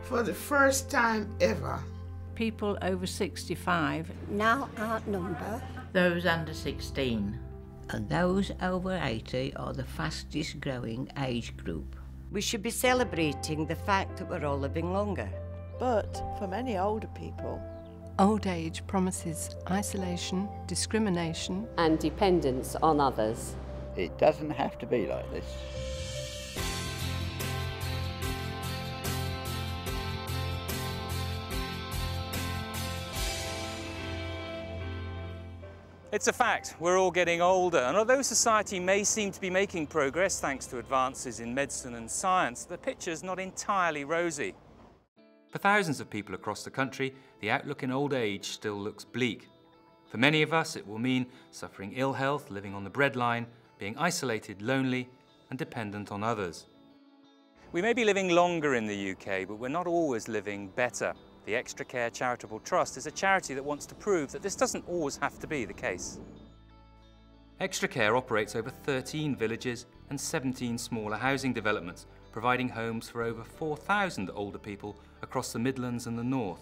For the first time ever, people over 65 now outnumber those under 16. And those over 80 are the fastest growing age group. We should be celebrating the fact that we're all living longer. But for many older people, old age promises isolation, discrimination and dependence on others. It doesn't have to be like this. It's a fact, we're all getting older, and although society may seem to be making progress thanks to advances in medicine and science, the picture's not entirely rosy. For thousands of people across the country, the outlook in old age still looks bleak. For many of us, it will mean suffering ill health, living on the breadline, being isolated, lonely, and dependent on others. We may be living longer in the UK, but we're not always living better. The Extra Care Charitable Trust is a charity that wants to prove that this doesn't always have to be the case. Extra Care operates over 13 villages and 17 smaller housing developments, providing homes for over 4,000 older people across the Midlands and the North.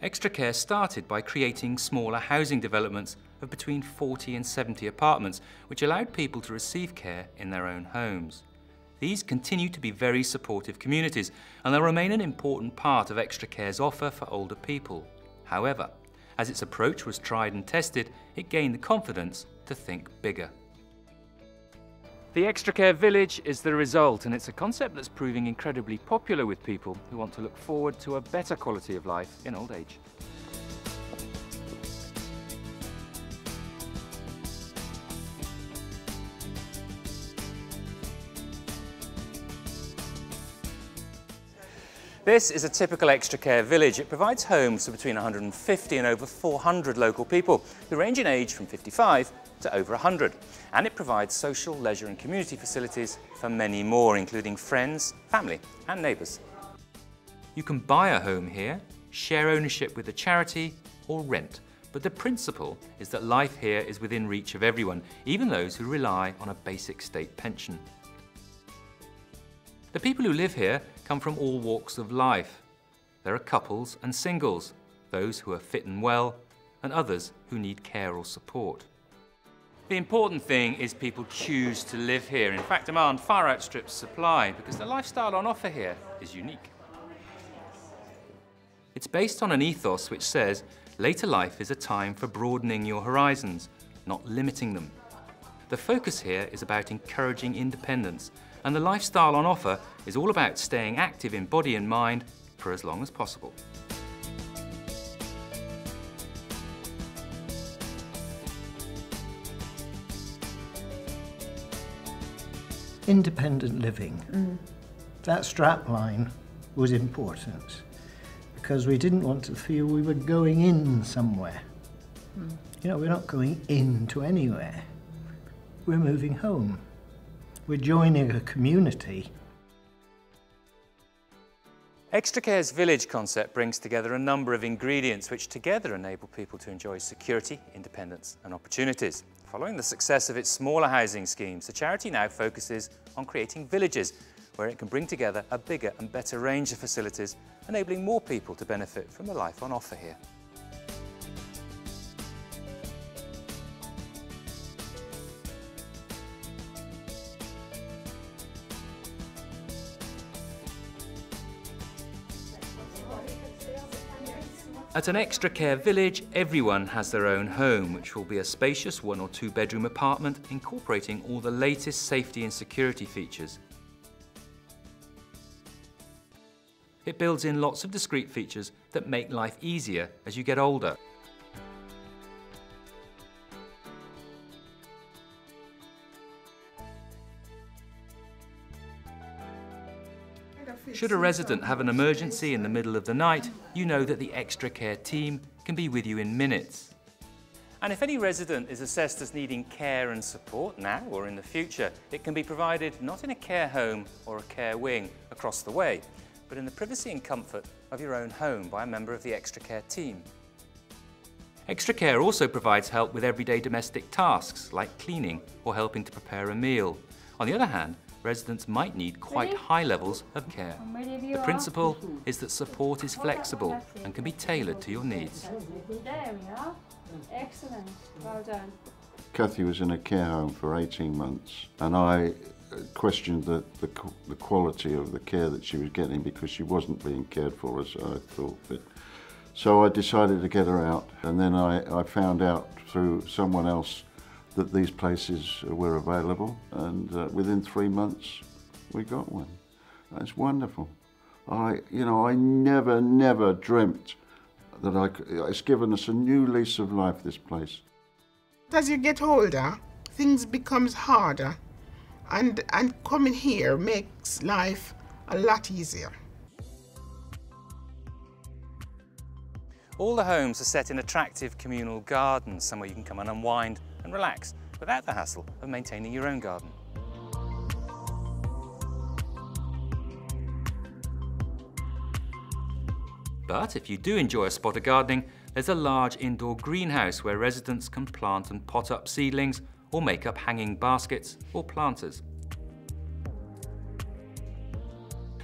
Extra Care started by creating smaller housing developments of between 40 and 70 apartments, which allowed people to receive care in their own homes. These continue to be very supportive communities, and they'll remain an important part of Extra Care's offer for older people. However, as its approach was tried and tested, it gained the confidence to think bigger. The Extra Care Village is the result, and it's a concept that's proving incredibly popular with people who want to look forward to a better quality of life in old age. This is a typical Extra Care village. It provides homes for between 150 and over 400 local people who range in age from 55 to over 100. And it provides social, leisure and community facilities for many more, including friends, family and neighbours. You can buy a home here, share ownership with the charity or rent. But the principle is that life here is within reach of everyone, even those who rely on a basic state pension. The people who live here come from all walks of life. There are couples and singles, those who are fit and well, and others who need care or support. The important thing is people choose to live here. In fact, demand far outstrips supply because the lifestyle on offer here is unique. It's based on an ethos which says later life is a time for broadening your horizons, not limiting them. The focus here is about encouraging independence, and the lifestyle on offer is all about staying active in body and mind for as long as possible. Independent living. That strapline was important because we didn't want to feel we were going in somewhere. You know, we're not going into anywhere. We're moving home. We're joining a community. Extra Care's village concept brings together a number of ingredients which together enable people to enjoy security, independence and opportunities. Following the success of its smaller housing schemes, the charity now focuses on creating villages where it can bring together a bigger and better range of facilities, enabling more people to benefit from the life on offer here. At an Extra Care village, everyone has their own home, which will be a spacious 1- or 2-bedroom apartment incorporating all the latest safety and security features. It builds in lots of discrete features that make life easier as you get older. Should a resident have an emergency in the middle of the night, you know that the Extra Care team can be with you in minutes. And if any resident is assessed as needing care and support now or in the future, it can be provided not in a care home or a care wing across the way, but in the privacy and comfort of your own home by a member of the Extra Care team. Extra Care also provides help with everyday domestic tasks like cleaning or helping to prepare a meal. On the other hand, residents might need quite high levels of care. The principle is that support is flexible and can be tailored to your needs. There we are. Excellent. Well done. Kathy was in a care home for 18 months, and I questioned the quality of the care that she was getting because she wasn't being cared for as I thought fit. So I decided to get her out, and then I found out through someone else that these places were available, and within 3 months we got one. That's wonderful. I never dreamt that it's given us a new lease of life, this place. As you get older, things becomes harder, and coming here makes life a lot easier. All the homes are set in attractive communal gardens, somewhere you can come and unwind and relax without the hassle of maintaining your own garden. But if you do enjoy a spot of gardening, there's a large indoor greenhouse where residents can plant and pot up seedlings or make up hanging baskets or planters.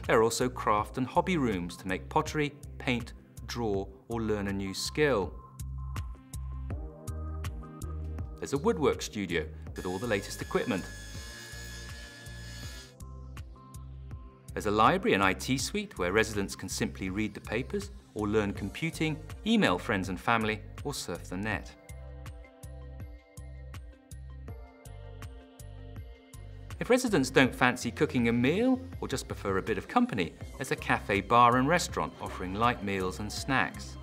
There are also craft and hobby rooms to make pottery, paint, draw or learn a new skill. There's a woodwork studio with all the latest equipment. There's a library and IT suite where residents can simply read the papers or learn computing, email friends and family, or surf the net. If residents don't fancy cooking a meal or just prefer a bit of company, there's a cafe, bar and restaurant offering light meals and snacks.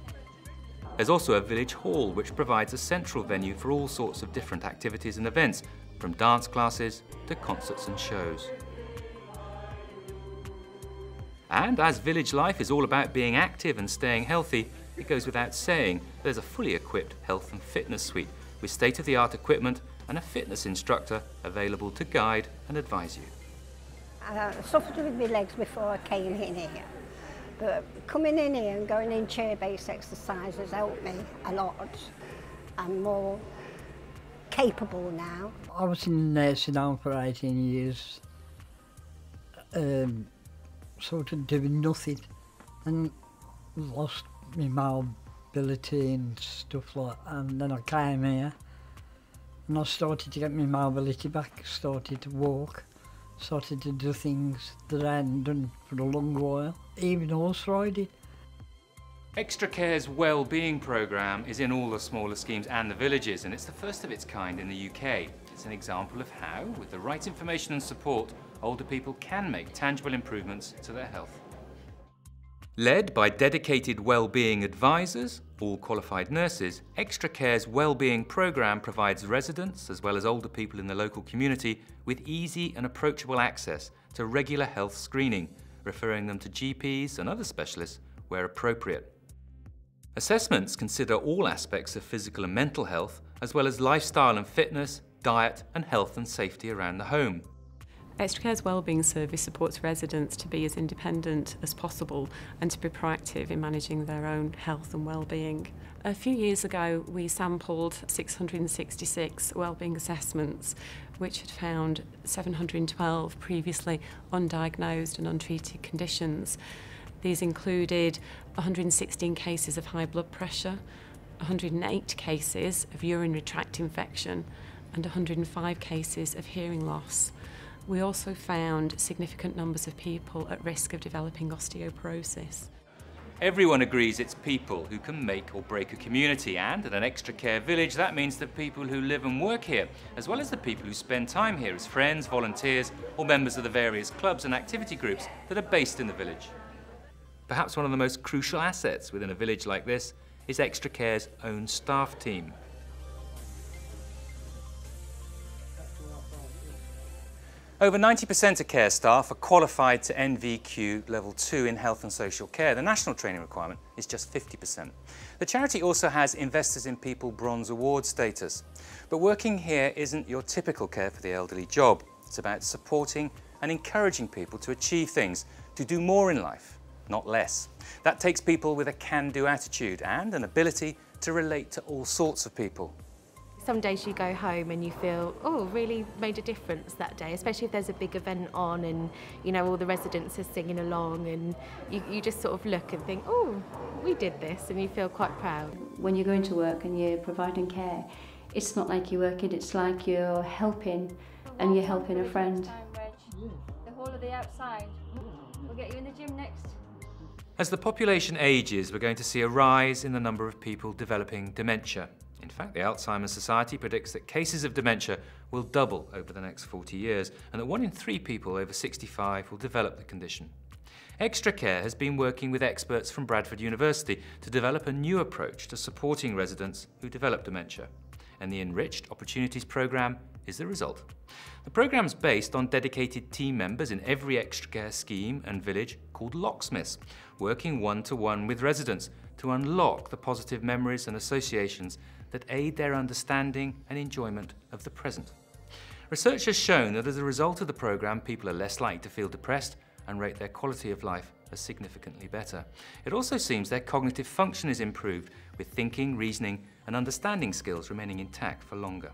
There's also a village hall which provides a central venue for all sorts of different activities and events, from dance classes to concerts and shows. And as village life is all about being active and staying healthy, it goes without saying there's a fully equipped health and fitness suite with state-of-the-art equipment and a fitness instructor available to guide and advise you. I suffered with my legs before I came in here, but coming in here and going in chair-based exercises helped me a lot. I'm more capable now. I was in the nursing home for 18 years. Sort of doing nothing and lost my mobility and stuff like that. And then I came here and I started to get my mobility back, started to walk, started to do things that I hadn't done for a long while, even horse riding. Extra Care's well-being programme is in all the smaller schemes and the villages, and it's the first of its kind in the UK. It's an example of how, with the right information and support, older people can make tangible improvements to their health. Led by dedicated well-being advisors, all qualified nurses, Extra Care's well-being programme provides residents, as well as older people in the local community, with easy and approachable access to regular health screening, referring them to GPs and other specialists where appropriate. Assessments consider all aspects of physical and mental health, as well as lifestyle and fitness, diet and health and safety around the home. Extra Care's wellbeing service supports residents to be as independent as possible and to be proactive in managing their own health and wellbeing. A few years ago we sampled 666 wellbeing assessments which had found 712 previously undiagnosed and untreated conditions. These included 116 cases of high blood pressure, 108 cases of urinary tract infection and 105 cases of hearing loss. We also found significant numbers of people at risk of developing osteoporosis. Everyone agrees it's people who can make or break a community, and at an Extra Care village that means the people who live and work here, as well as the people who spend time here as friends, volunteers or members of the various clubs and activity groups that are based in the village. Perhaps one of the most crucial assets within a village like this is Extra Care's own staff team. Over 90% of care staff are qualified to NVQ Level 2 in health and social care. The national training requirement is just 50%. The charity also has Investors in People Bronze Award status. But working here isn't your typical care for the elderly job. It's about supporting and encouraging people to achieve things, to do more in life, not less. That takes people with a can-do attitude and an ability to relate to all sorts of people. Some days you go home and you feel, oh, really made a difference that day, especially if there's a big event on and, you know, all the residents are singing along, and you just sort of look and think, oh, we did this, and you feel quite proud. When you're going to work and you're providing care, it's not like you're working, it's like you're helping, and you're helping a friend. The whole of the outside. We'll get you in the gym next. As the population ages, we're going to see a rise in the number of people developing dementia. In fact, the Alzheimer's Society predicts that cases of dementia will double over the next 40 years, and that 1 in 3 people over 65 will develop the condition. Extra Care has been working with experts from Bradford University to develop a new approach to supporting residents who develop dementia, and the Enriched Opportunities Programme is the result. The programme's based on dedicated team members in every Extra Care scheme and village called locksmiths, working one-to-one with residents to unlock the positive memories and associations that aid their understanding and enjoyment of the present. Research has shown that as a result of the programme, people are less likely to feel depressed and rate their quality of life as significantly better. It also seems their cognitive function is improved, with thinking, reasoning and understanding skills remaining intact for longer.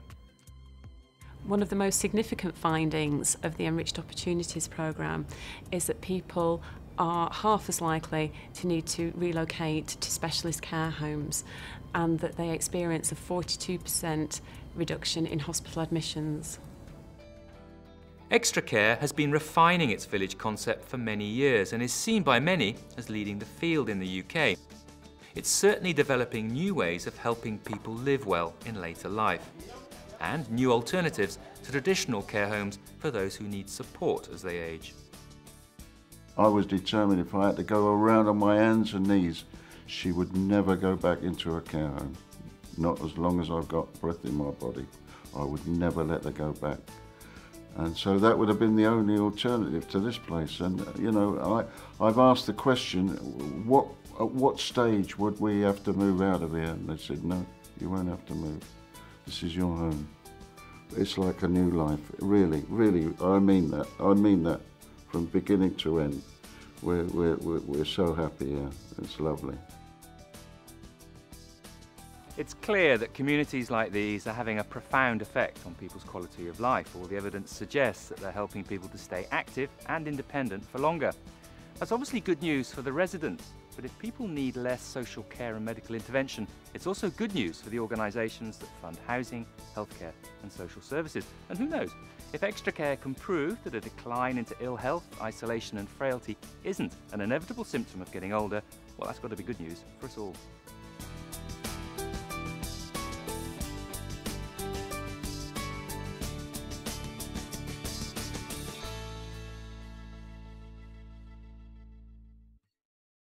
One of the most significant findings of the Enriched Opportunities programme is that people are half as likely to need to relocate to specialist care homes, and that they experience a 42% reduction in hospital admissions. Extra Care has been refining its village concept for many years and is seen by many as leading the field in the UK. It's certainly developing new ways of helping people live well in later life, and new alternatives to traditional care homes for those who need support as they age. I was determined if I had to go around on my hands and knees, she would never go back into a care home. Not as long as I've got breath in my body. I would never let her go back. And so that would have been the only alternative to this place. And, you know, I've asked the question, at what stage would we have to move out of here? And they said, no, you won't have to move. This is your home. It's like a new life. Really, really, I mean that. I mean that from beginning to end. We're so happy here. It's lovely. It's clear that communities like these are having a profound effect on people's quality of life. All the evidence suggests that they're helping people to stay active and independent for longer. That's obviously good news for the residents, but if people need less social care and medical intervention, it's also good news for the organisations that fund housing, healthcare and social services. And who knows, if Extra Care can prove that a decline into ill health, isolation and frailty isn't an inevitable symptom of getting older, well, that's got to be good news for us all.